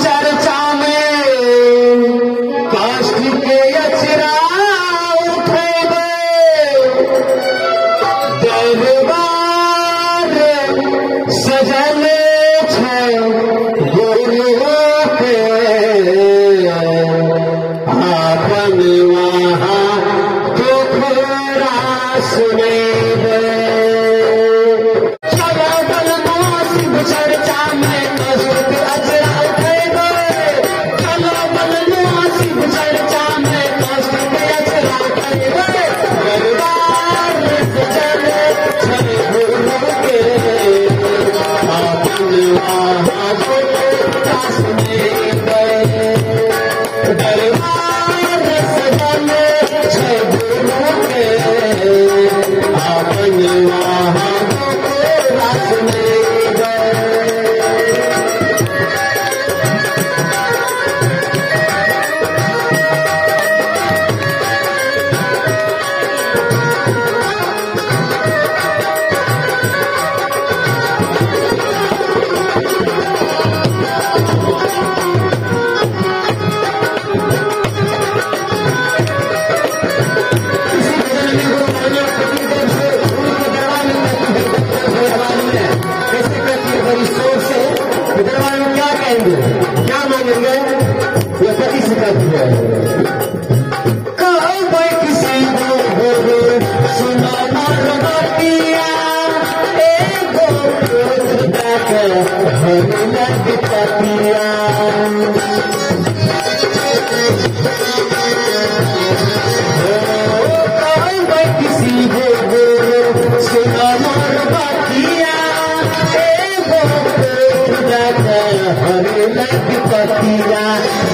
चर्चा में काष्ठ के अचरा उठे दरबार सजल छे गुरु के आपन वहाँ दुख रास में चर्चा में काष्ठ के अचरा उठे चलो बलनो शिव चर्चा में काष्ठ के अचरा उठे दरबार सजल छे गुरु के आपन वहाँ दुख रास में दरबार सजल छे गुरु के आपन वहाँ दुख रास में क्या मांगेंगे ये पति से कहती है कहो भाई किसी को सुना मार बातिया एगो देकर हर लग पतिया कहो भाई किसी को सुना मार बातिया एगो हरे लग पतिया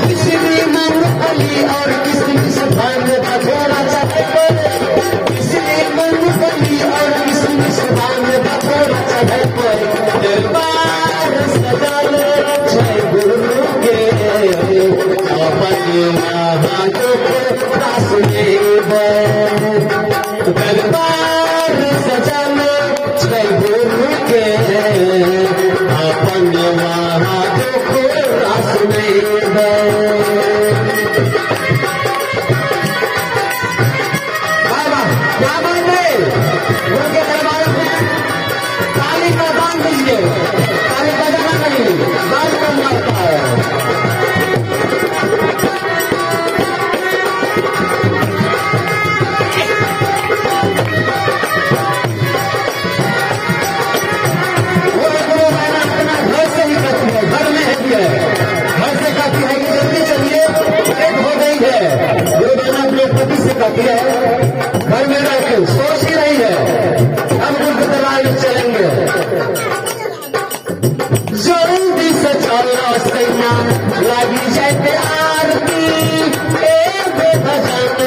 किसने मूंगफली और किसमिस भांग भगोड़ा चढ़े किसने मूंगफली और किसमिस भांग भगोड़ा चढ़े दरबार सजल छे गुरु के अपन वहाँ दुख रास में दरबार सजल छे गुरु के अपन वहाँ दुख रास में बाबा क्या बात है उनके दरबार में ताली का दान दीजिए ताली का दान करिए दान कम करता है घर में रहकर सोच ही नहीं है हम गुरु दरबार में चलेंगे जल्दी से चलो सैया लगी जाए आरती भजन